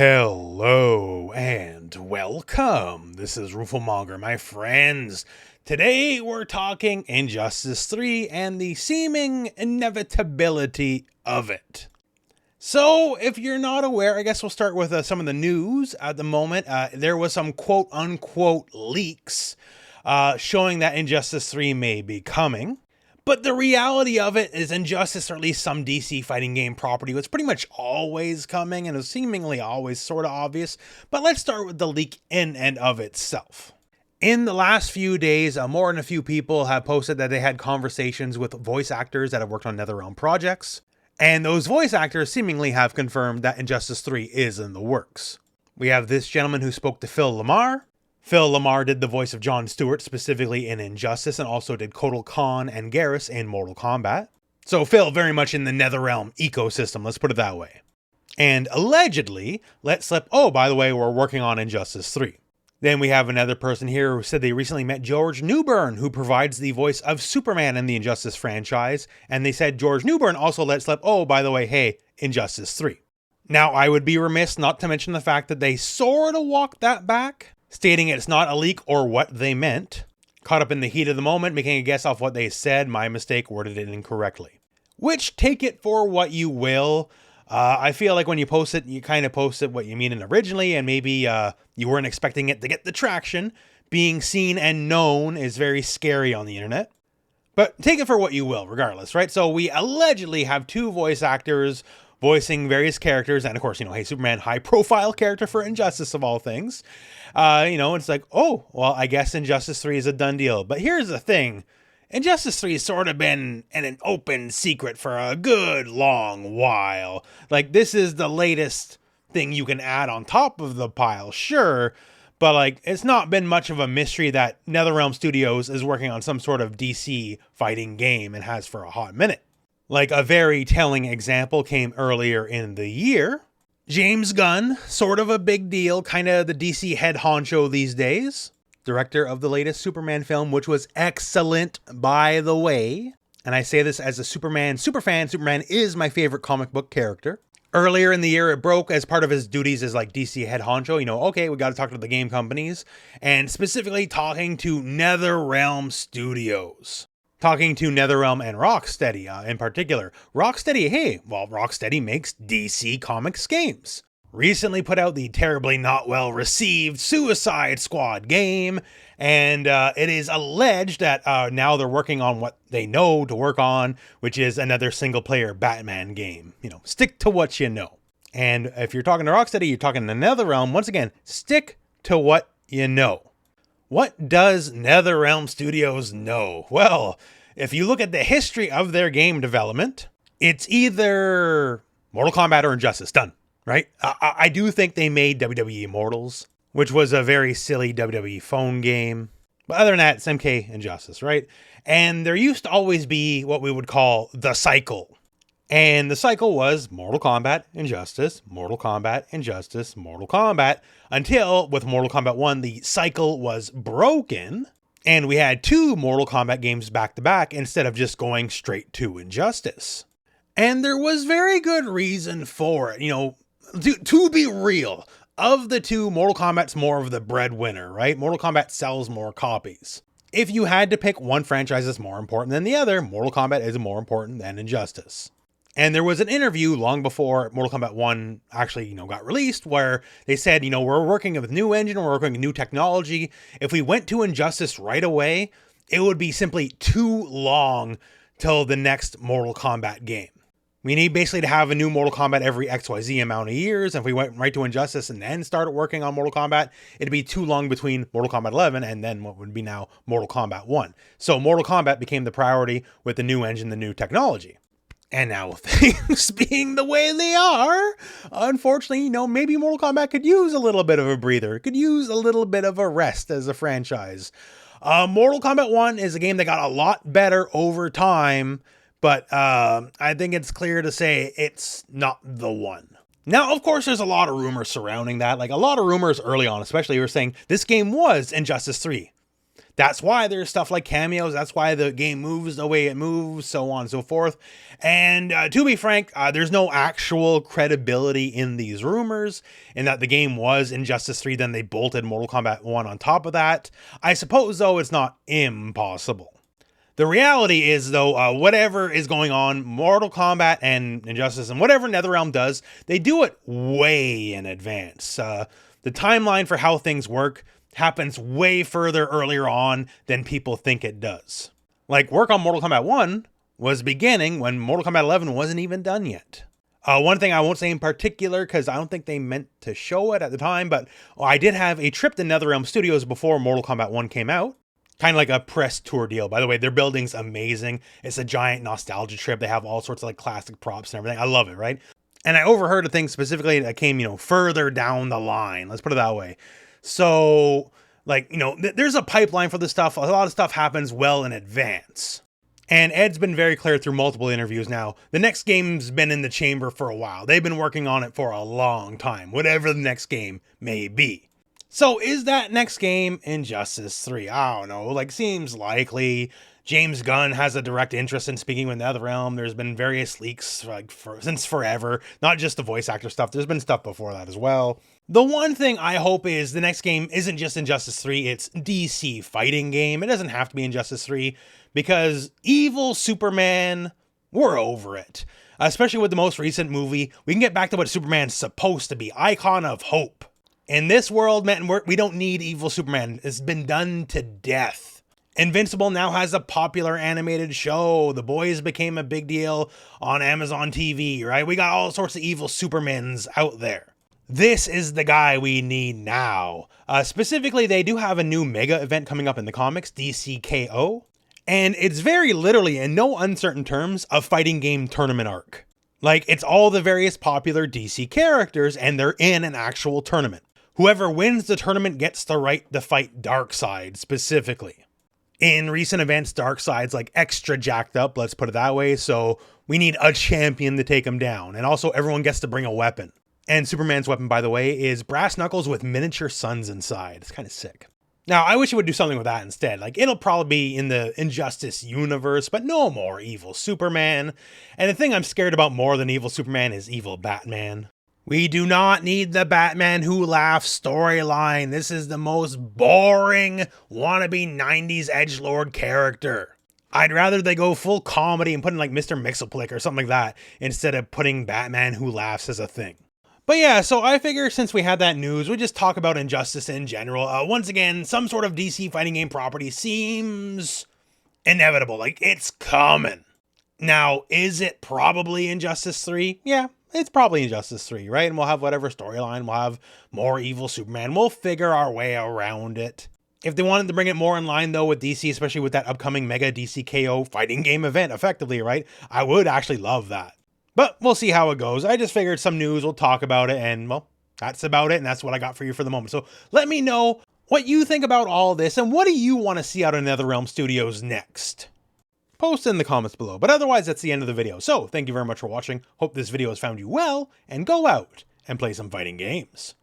Hello and welcome. This is Rooflemonger, my friends. Today we're talking Injustice 3 and the seeming inevitability of it. So, if you're not aware, I guess we'll start with some of the news at the moment. There was some quote-unquote leaks showing that Injustice 3 may be coming. But the reality of it is Injustice, or at least some DC fighting game property, was pretty much always coming and is seemingly always sort of obvious. But let's start with the leak in and of itself. In the last few days, more than a few people have posted that they had conversations with voice actors that have worked on Netherrealm projects. And those voice actors seemingly have confirmed that Injustice 3 is in the works. We have this gentleman who spoke to Phil LaMarr. Phil LaMarr did the voice of John Stewart, specifically in Injustice, and also did Kotal Khan and Garrus in Mortal Kombat. So Phil very much in the Netherrealm ecosystem, let's put it that way. And allegedly let slip, oh, by the way, we're working on Injustice 3. Then we have another person here who said they recently met George Newbern, who provides the voice of Superman in the Injustice franchise. And they said George Newbern also let slip, oh, by the way, hey, Injustice 3. Now, I would be remiss not to mention the fact that they sort of walked that back, stating it's not a leak or what they meant. Caught up in the heat of the moment, making a guess off what they said. My mistake, worded it incorrectly. Which, take it for what you will. I feel like when you post it, you kind of post it what you mean originally, and maybe you weren't expecting it to get the traction. Being seen and known is very scary on the internet. But take it for what you will, regardless, right? So we allegedly have two voice actors voicing various characters, and of course, hey, Superman, high-profile character for Injustice of all things. It's like, oh, well, I guess Injustice 3 is a done deal. But here's the thing. Injustice 3 has sort of been an open secret for a good long while. Like, this is the latest thing you can add on top of the pile, sure. But, it's not been much of a mystery that Netherrealm Studios is working on some sort of DC fighting game and has for a hot minute. Like, a very telling example came earlier in the year. James Gunn, sort of a big deal, kind of the DC head honcho these days. Director of the latest Superman film, which was excellent, by the way. And I say this as a Superman superfan. Superman is my favorite comic book character. Earlier in the year, it broke as part of his duties as DC head honcho. Okay, we got to talk to the game companies. And specifically talking to Netherrealm Studios. Talking to Netherrealm and Rocksteady in particular. Rocksteady makes DC Comics games. Recently put out the terribly not well received Suicide Squad game. And it is alleged that now they're working on what they know to work on, which is another single player Batman game. Stick to what you know. And if you're talking to Rocksteady, you're talking to Netherrealm. Once again, stick to what you know. What does Netherrealm Studios know? Well, if you look at the history of their game development, it's either Mortal Kombat or Injustice. Done, right? I do think they made WWE Immortals, which was a very silly WWE phone game. But other than that, it's MK Injustice, right? And there used to always be what we would call the cycle. And the cycle was Mortal Kombat, Injustice, Mortal Kombat, Injustice, Mortal Kombat, until with Mortal Kombat 1, the cycle was broken, and we had two Mortal Kombat games back to back instead of just going straight to Injustice. And there was very good reason for it. To be real, of the two, Mortal Kombat's more of the breadwinner, right? Mortal Kombat sells more copies. If you had to pick one franchise that's more important than the other, Mortal Kombat is more important than Injustice. And there was an interview long before Mortal Kombat 1 actually, got released where they said, we're working with new engine, we're working with new technology. If we went to Injustice right away, it would be simply too long till the next Mortal Kombat game. We need basically to have a new Mortal Kombat every XYZ amount of years. And if we went right to Injustice and then started working on Mortal Kombat, it'd be too long between Mortal Kombat 11 and then what would be now Mortal Kombat 1. So Mortal Kombat became the priority with the new engine, the new technology. And now with things being the way they are, unfortunately, maybe Mortal Kombat could use a little bit of a breather. It could use a little bit of a rest as a franchise. Mortal Kombat 1 is a game that got a lot better over time, but I think it's clear to say it's not the one. Now, of course, there's a lot of rumors surrounding that. A lot of rumors early on, especially, were saying this game was Injustice 3. That's why there's stuff like cameos. That's why the game moves the way it moves, so on and so forth. And to be frank, there's no actual credibility in these rumors, in that the game was Injustice 3, then they bolted Mortal Kombat 1 on top of that. I suppose, though, it's not impossible. The reality is, though, whatever is going on, Mortal Kombat and Injustice and whatever Netherrealm does, they do it way in advance. The timeline for how things work happens way further earlier on than people think it does. Like, work on Mortal Kombat 1 was beginning when Mortal Kombat 11 wasn't even done yet. One thing I won't say in particular, because I don't think they meant to show it at the time, but I did have a trip to Netherrealm Studios before Mortal Kombat 1 came out. Kind of like a press tour deal. By the way, their building's amazing. It's a giant nostalgia trip. They have all sorts of like classic props and everything. I love it, right? And I overheard a thing specifically that came, further down the line. Let's put it that way. So, like, there's a pipeline for this stuff. A lot of stuff happens well in advance. And Ed's been very clear through multiple interviews now. The next game's been in the chamber for a while. They've been working on it for a long time, whatever the next game may be. So is that next game Injustice 3? I don't know, like, seems likely. James Gunn has a direct interest in speaking with Netherrealm. There's been various leaks since forever, not just the voice actor stuff. There's been stuff before that as well. The one thing I hope is the next game isn't just Injustice 3, it's DC fighting game. It doesn't have to be Injustice 3, because evil Superman, we're over it. Especially with the most recent movie, we can get back to what Superman's supposed to be, icon of hope. In this world, man, we don't need evil Superman. It's been done to death. Invincible now has a popular animated show. The Boys became a big deal on Amazon TV, right? We got all sorts of evil Supermans out there. This is the guy we need now. Specifically, they do have a new mega event coming up in the comics, DCKO. And it's very literally, in no uncertain terms, a fighting game tournament arc. Like, it's all the various popular DC characters, and they're in an actual tournament. Whoever wins the tournament gets the right to fight Darkseid specifically. In recent events, Darkseid's like extra jacked up, let's put it that way, so we need a champion to take him down. And also everyone gets to bring a weapon. And Superman's weapon, by the way, is brass knuckles with miniature suns inside. It's kind of sick. Now, I wish it would do something with that instead. Like, it'll probably be in the Injustice universe, but no more evil Superman. And the thing I'm scared about more than evil Superman is evil Batman. We do not need the Batman Who Laughs storyline. This is the most boring wannabe 90s edgelord character. I'd rather they go full comedy and put in like Mr. Mxyzptlk or something like that instead of putting Batman Who Laughs as a thing. But yeah, so I figure since we had that news, we just talk about Injustice in general. Once again, some sort of DC fighting game property seems inevitable. Like, it's coming. Now, is it probably Injustice 3? Yeah. It's probably Injustice 3, right? And we'll have whatever storyline, we'll have more evil Superman, we'll figure our way around it. If they wanted to bring it more in line, though, with DC, especially with that upcoming Mega DCKO fighting game event, effectively, right? I would actually love that. But we'll see how it goes. I just figured some news, we'll talk about it, and, well, that's about it, and that's what I got for you for the moment. So let me know what you think about all this, and what do you want to see out of Netherrealm Studios next? Post in the comments below, but otherwise that's the end of the video. So thank you very much for watching. Hope this video has found you well, and go out and play some fighting games.